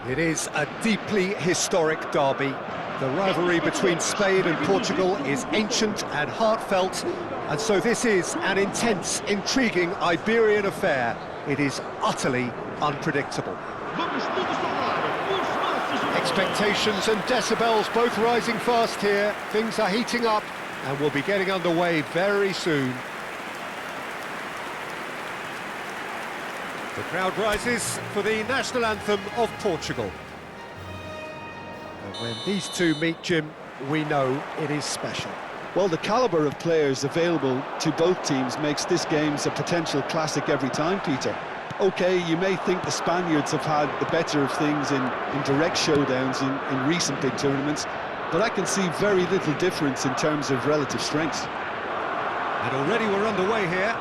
It is a deeply historic derby. The rivalry between Spain and Portugal is ancient and heartfelt, and so this is an intense, intriguing Iberian affair. It is utterly unpredictable. Expectations and decibels both rising fast here. Things are heating up and we'll be getting underway very soon. The crowd rises for the national anthem of Portugal. And when these two meet, Jim, we know it is special. Well, the calibre of players available to both teams makes this game a potential classic every time, Peter. OK, you may think the Spaniards have had the better of things in direct showdowns in recent big tournaments, but I can see very little difference in terms of relative strengths. And already we're underway here.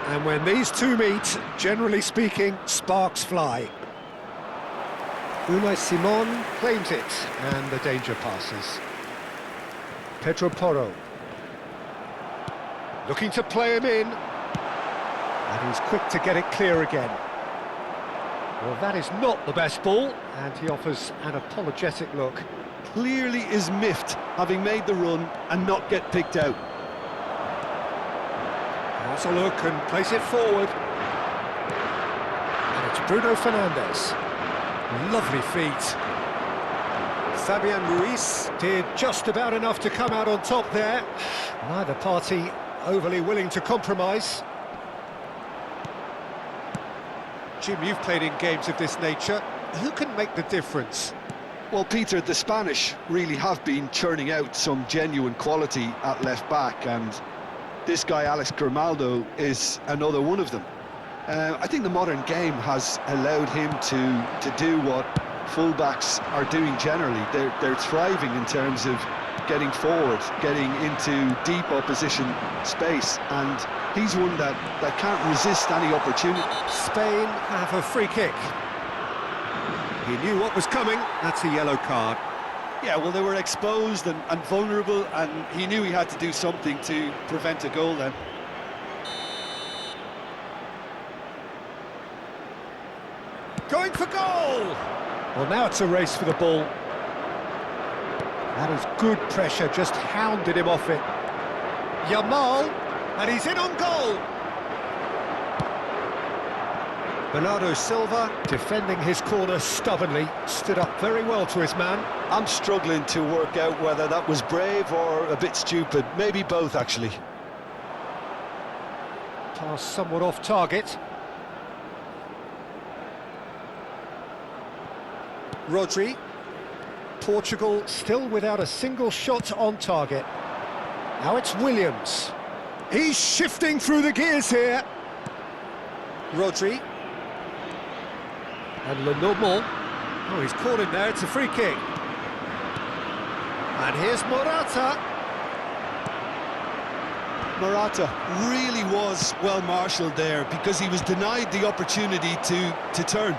And when these two meet, generally speaking, sparks fly. Unai Simon claims it, and the danger passes. Pedro Porro. Looking to play him in. And he's quick to get it clear again. Well, that is not the best ball, and he offers an apologetic look. Clearly is miffed, having made the run and not get picked out. Has a look and plays it forward. And it's Bruno Fernandes. Lovely feet. Fabian Ruiz did just about enough to come out on top there. Neither party overly willing to compromise. Jim, you've played in games of this nature. Who can make the difference? Well, Peter, the Spanish really have been churning out some genuine quality at left-back, and this guy, Alex Grimaldo, is another one of them. I think the modern game has allowed him to do what fullbacks are doing generally. They're thriving in terms of getting forward, getting into deep opposition space, and he's one that can't resist any opportunity. Spain have a free kick. He knew what was coming. That's a yellow card. Yeah, well, they were exposed and vulnerable, and he knew he had to do something to prevent a goal then. Going for goal! Well, now it's a race for the ball. That is good pressure, just hounded him off it. Yamal, and he's in on goal! Bernardo Silva, defending his corner stubbornly, stood up very well to his man. I'm struggling to work out whether that was brave or a bit stupid. Maybe both, actually. Pass somewhat off target. Rodri. Portugal still without a single shot on target. Now it's Williams. He's shifting through the gears here. Rodri. And Lenormand. Oh, he's caught him there, it's a free kick. And here's Morata. Morata really was well marshalled there because he was denied the opportunity to turn.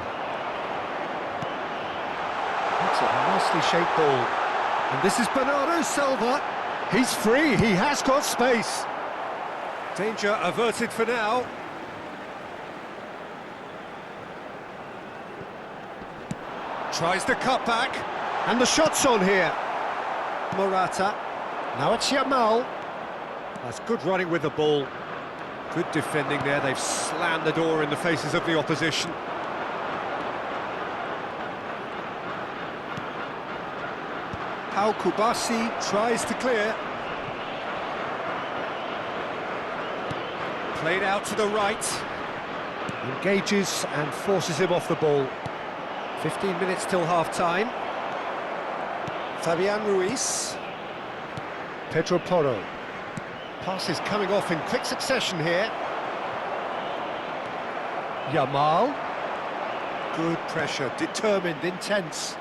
That's a nicely shaped ball. And this is Bernardo Silva. He's free, he has got space. Danger averted for now. Tries the cut back, and the shot's on here. Morata, now it's Yamal. That's good running with the ball. Good defending there, they've slammed the door in the faces of the opposition. Pau Kubasi tries to clear. Played out to the right. Engages and forces him off the ball. 15 minutes till half-time. Fabian Ruiz. Pedro Porro. Passes coming off in quick succession here. Yamal. Good pressure, determined, intense.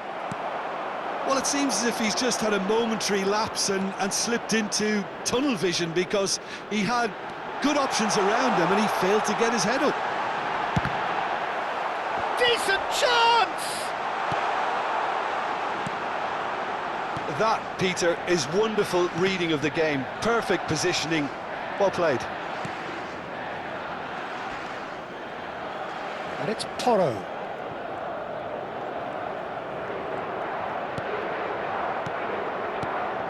Well, it seems as if he's just had a momentary lapse and slipped into tunnel vision because he had good options around him and he failed to get his head up. Decent chance! That, Peter, is wonderful reading of the game. Perfect positioning. Well played. And it's Porro.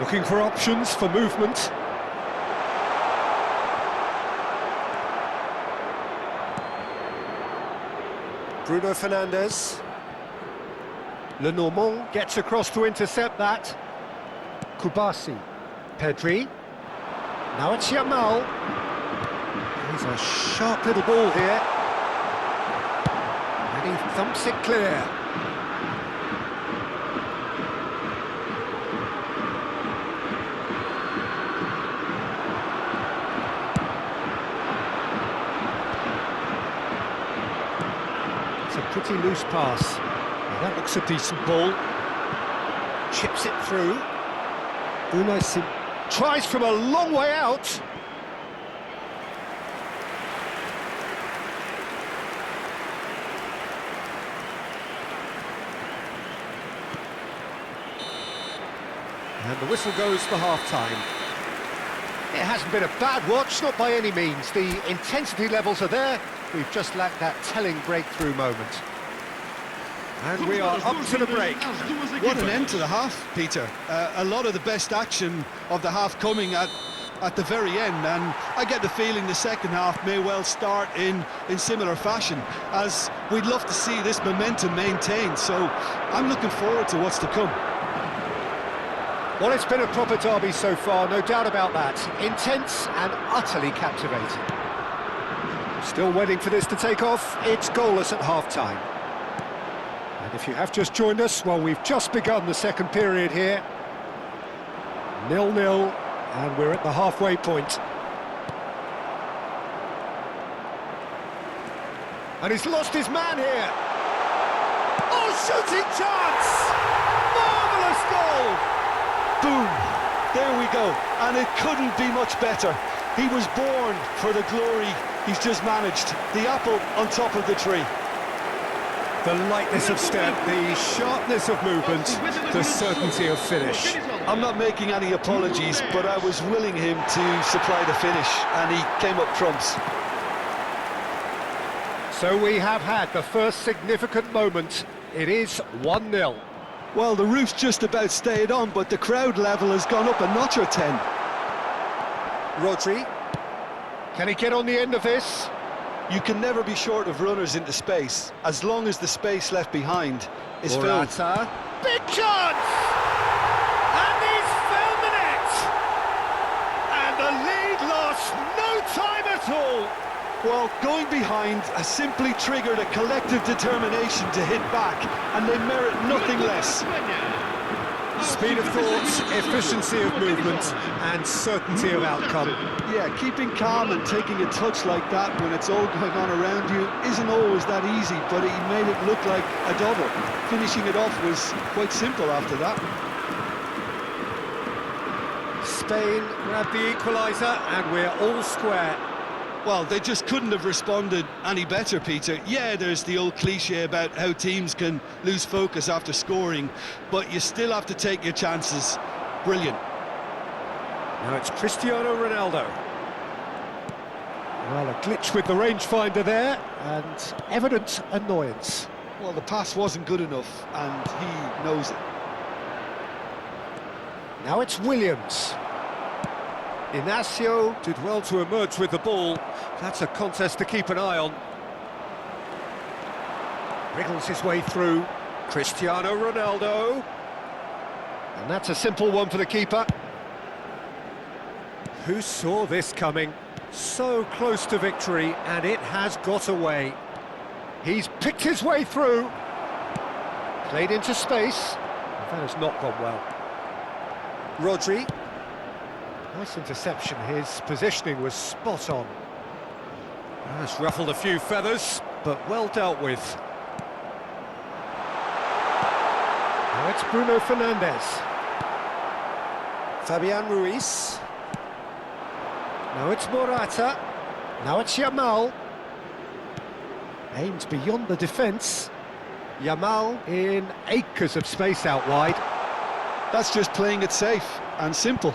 Looking for options for movement. Bruno Fernandes. Lenormand gets across to intercept that. Kubasi. Pedri. Now it's Yamal. He's a sharp little ball here. And he thumps it clear. It's a pretty loose pass. Now that looks a decent ball. Chips it through. Unai tries from a long way out. And the whistle goes for half-time. It hasn't been a bad watch, not by any means. The intensity levels are there. We've just lacked that telling breakthrough moment. And we are up to the break. What an end to the half, Peter. A lot of the best action of the half coming at the very end, and I get the feeling the second half may well start in similar fashion, as we'd love to see this momentum maintained. So I'm looking forward to what's to come. Well, it's been a proper derby so far, no doubt about that. Intense and utterly captivating. Still waiting for this to take off. It's goalless at half-time. And if you have just joined us, well, we've just begun the second period here. 0-0, and we're at the halfway point. And he's lost his man here. Oh, shooting chance! Marvellous goal! Boom! There we go, and it couldn't be much better. He was born for the glory he's just managed. The apple on top of the tree. The lightness of step, the sharpness of movement, the certainty of finish. I'm not making any apologies, but I was willing him to supply the finish, and he came up trumps. So we have had the first significant moment. It is 1-0. Well, the roof's just about stayed on, but the crowd level has gone up a notch or 10. Rodri. Can he get on the end of this? You can never be short of runners into space, as long as the space left behind is filled. Morata. Big chance! And he's found the net! And the lead lost no time at all! Well, going behind has simply triggered a collective determination to hit back, and they merit nothing less. Speed of thought, efficiency of movement, and certainty of outcome. Yeah, keeping calm and taking a touch like that when it's all going on around you isn't always that easy, but he made it look like a double. Finishing it off was quite simple after that. Spain grabbed the equaliser, and we're all square. Well, they just couldn't have responded any better, Peter. Yeah, there's the old cliche about how teams can lose focus after scoring, but you still have to take your chances. Brilliant. Now it's Cristiano Ronaldo. Well, a glitch with the rangefinder there, and evident annoyance. Well, the pass wasn't good enough, and he knows it. Now it's Williams. Inacio did well to emerge with the ball. That's a contest to keep an eye on. Wriggles his way through. Cristiano Ronaldo. And that's a simple one for the keeper. Who saw this coming? So close to victory, and it has got away. He's picked his way through. Played into space. That has not gone well. Rodri. Nice interception, his positioning was spot on. Has ruffled a few feathers, but well dealt with. Now it's Bruno Fernandes. Fabian Ruiz. Now it's Morata. Now it's Yamal. Aims beyond the defence. Yamal in acres of space out wide. That's just playing it safe and simple.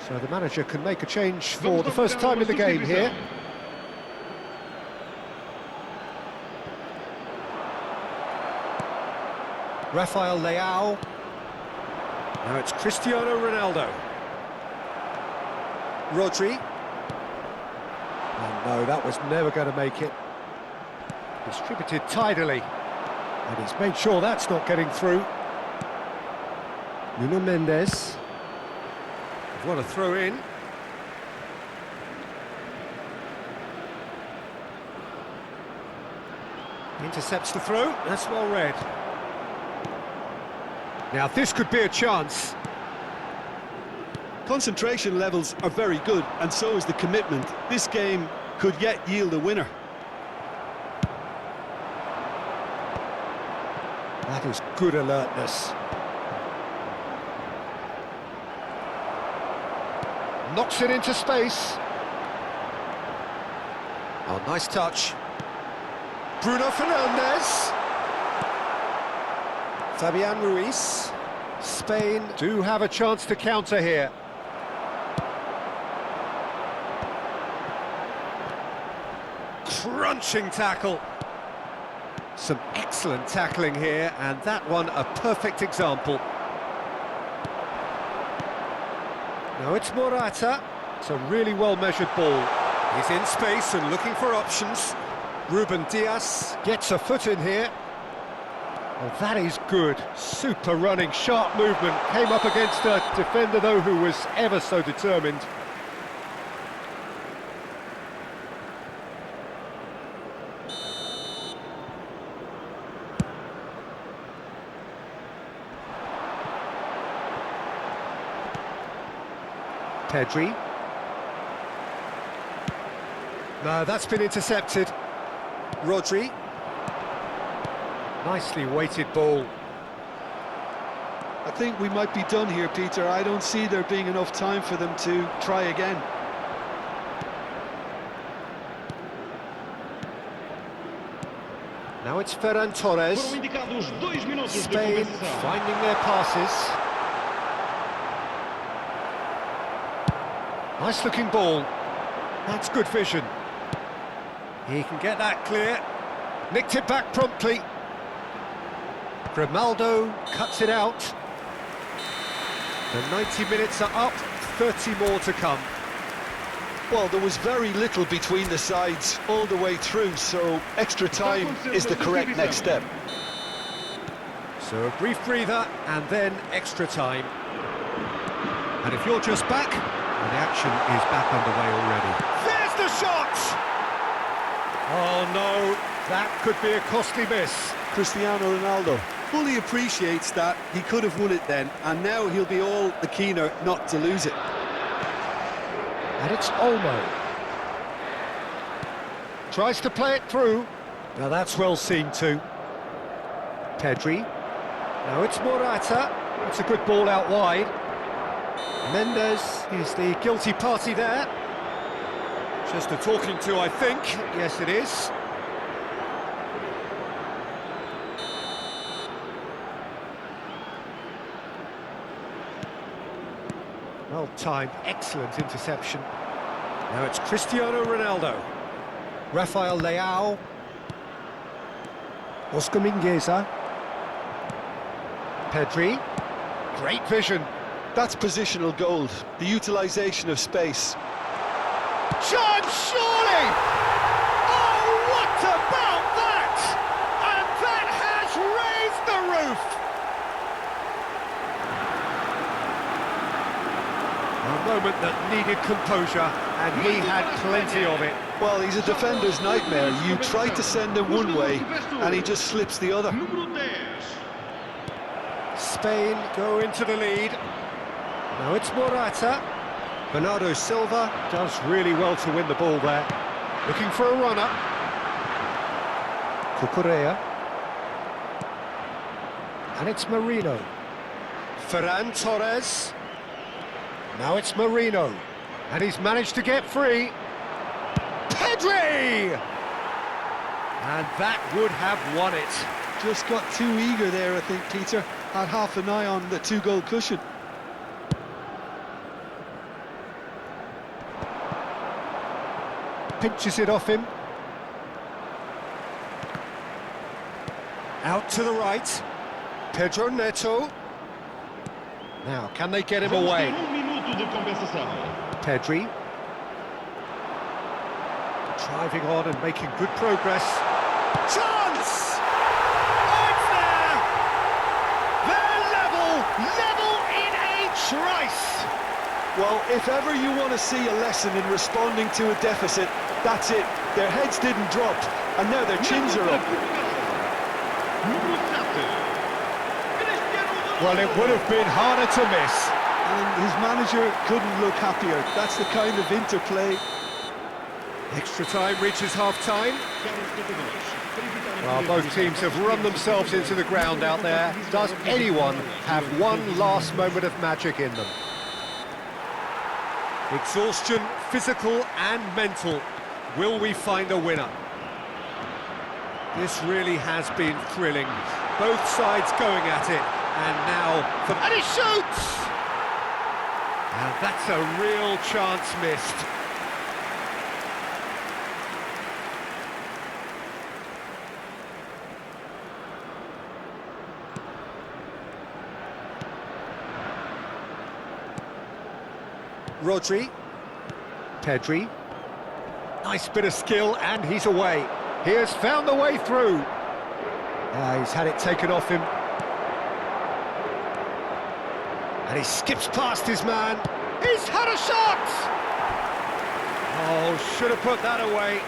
So the manager can make a change for the first time in the game here. Rafael Leao. Now it's Cristiano Ronaldo. Rodri. Oh no, that was never going to make it. Distributed tidily. And he's made sure that's not getting through. Nuno Mendes. What a throw in. Intercepts the throw. That's well read. Now this could be a chance. Concentration levels are very good, and so is the commitment. This game could yet yield a winner. That is good alertness. Knocks it into space. Oh, nice touch. Bruno Fernandes. Fabian Ruiz. Spain do have a chance to counter here. Crunching tackle. Some excellent tackling here, and that one a perfect example. Now it's Morata. It's a really well-measured ball. He's in space and looking for options. Ruben Dias gets a foot in here. Oh, that is good. Super running, sharp movement. Came up against a defender, though, who was ever so determined. Pedri. No, that's been intercepted. Rodri. Nicely weighted ball. I think we might be done here, Peter. I don't see there being enough time for them to try again. Now it's Ferran Torres. Spain finding their passes. Nice looking ball. That's good vision. He can get that clear. Nicked it back promptly. Grimaldo cuts it out. The 90 minutes are up, 30 more to come. Well, there was very little between the sides all the way through, so extra time is the correct next step. So a brief breather and then extra time. And if you're just back, the action is back underway already. There's the shot! Oh no, that could be a costly miss. Cristiano Ronaldo fully appreciates that he could have won it then, and now he'll be all the keener not to lose it. And it's Olmo. Tries to play it through. Now that's well seen too. Pedri. Now it's Morata. It's a good ball out wide. Mendes is the guilty party there. Just a talking to, I think. Yes, it is. Well timed, excellent interception. Now it's Cristiano Ronaldo. Rafael Leao. Oscar Mingueza. Pedri. Great vision. That's positional gold, the utilisation of space. Chance, surely! Oh, what about that? And that has raised the roof! A moment that needed composure, and he had plenty of it. Well, he's a defender's nightmare. You try to send him one way, and he just slips the other. Spain go into the lead. Now it's Morata. Bernardo Silva does really well to win the ball there. Looking for a runner. Cucurella. And it's Marino. Ferran Torres. Now it's Marino. And he's managed to get free. Pedri! And that would have won it. Just got too eager there, I think, Peter. Had half an eye on the two-goal cushion. Pinches it off him. Out to the right. Pedro Neto. Now, can they get him away? Pedri. Driving on and making good progress. Chance! Oh, it's there! They're level in a trice! Well, if ever you want to see a lesson in responding to a deficit, that's it. Their heads didn't drop, and now their chins are up. Well, it would have been harder to miss. And his manager couldn't look happier. That's the kind of interplay. Extra time reaches half-time. Well, both teams have run themselves into the ground out there. Does anyone have one last moment of magic in them? Exhaustion, physical and mental. Will we find a winner? This really has been thrilling. Both sides going at it. And now, and he shoots! And that's a real chance missed. Rodri. Pedri. Nice bit of skill, and he's away. He has found the way through. He's had it taken off him. And he skips past his man. He's had a shot! Oh, should have put that away.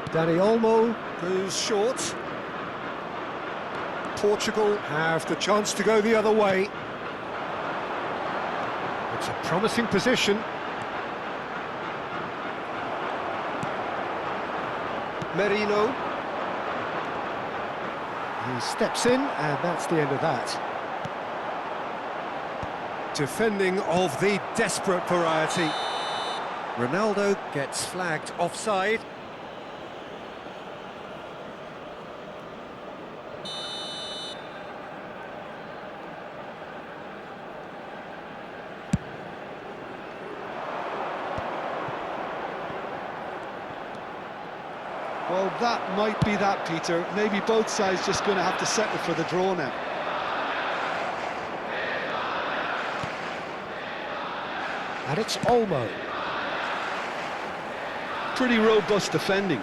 Dani Olmo goes short. Portugal have the chance to go the other way. It's a promising position. Merino. He steps in, and that's the end of that. Defending of the desperate variety. Ronaldo gets flagged offside. Well, that might be that, Peter. Maybe both sides just going to have to settle for the draw now. And it's Olmo. Pretty robust defending.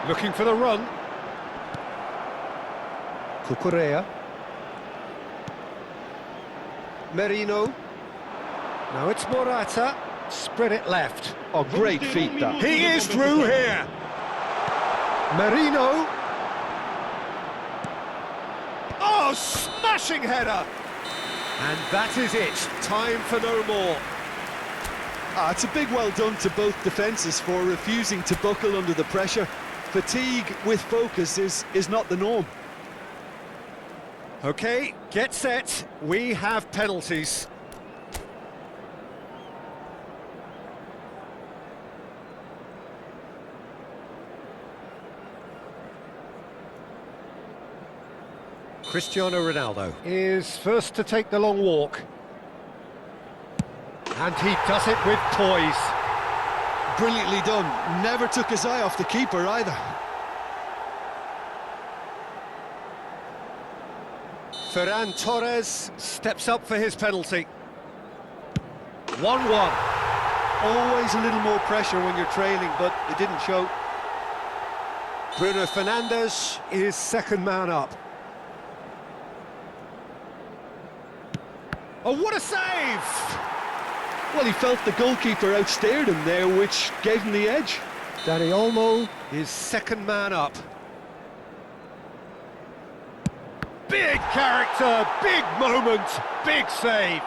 Looking for the run. Cucurella. Merino. Now it's Morata. Spread it left. Oh, great feat, that. He is through here. Merino. Oh, smashing header. And that is it. Time for no more. It's a big well done to both defences for refusing to buckle under the pressure. Fatigue with focus is not the norm. Okay, get set. We have penalties. Cristiano Ronaldo is first to take the long walk. And he does it with poise. Brilliantly done. Never took his eye off the keeper either. Ferran Torres steps up for his penalty. 1-1. Always a little more pressure when you're trailing, but it didn't show. Bruno Fernandes is second man up. Oh, what a save! Well, he felt the goalkeeper outsteered him there, which gave him the edge. Dani Olmo is second man up. Big character, big moment, big save.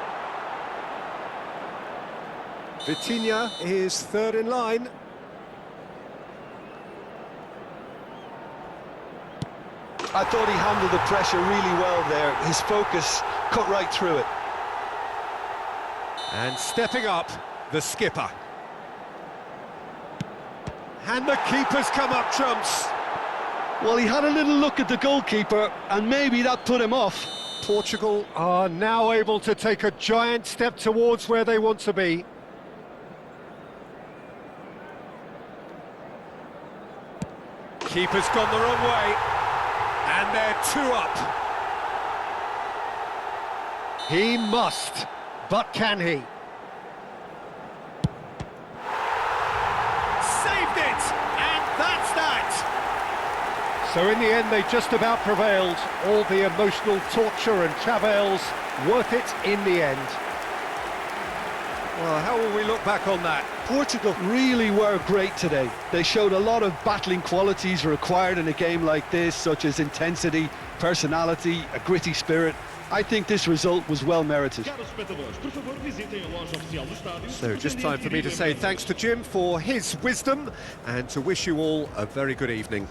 Vitinha is third in line. I thought he handled the pressure really well there. His focus cut right through it. And stepping up, the skipper. And the keeper's come up trumps. Well, he had a little look at the goalkeeper, and maybe that put him off. Portugal are now able to take a giant step towards where they want to be. Keeper's gone the wrong way, and they're 2 up. He must, but can he? Saved it, and that's that! So in the end, they just about prevailed. All the emotional torture and travails, worth it in the end. Well, how will we look back on that? Portugal really were great today. They showed a lot of battling qualities required in a game like this, such as intensity, personality, a gritty spirit. I think this result was well merited. So just time for me to say thanks to Jim for his wisdom and to wish you all a very good evening.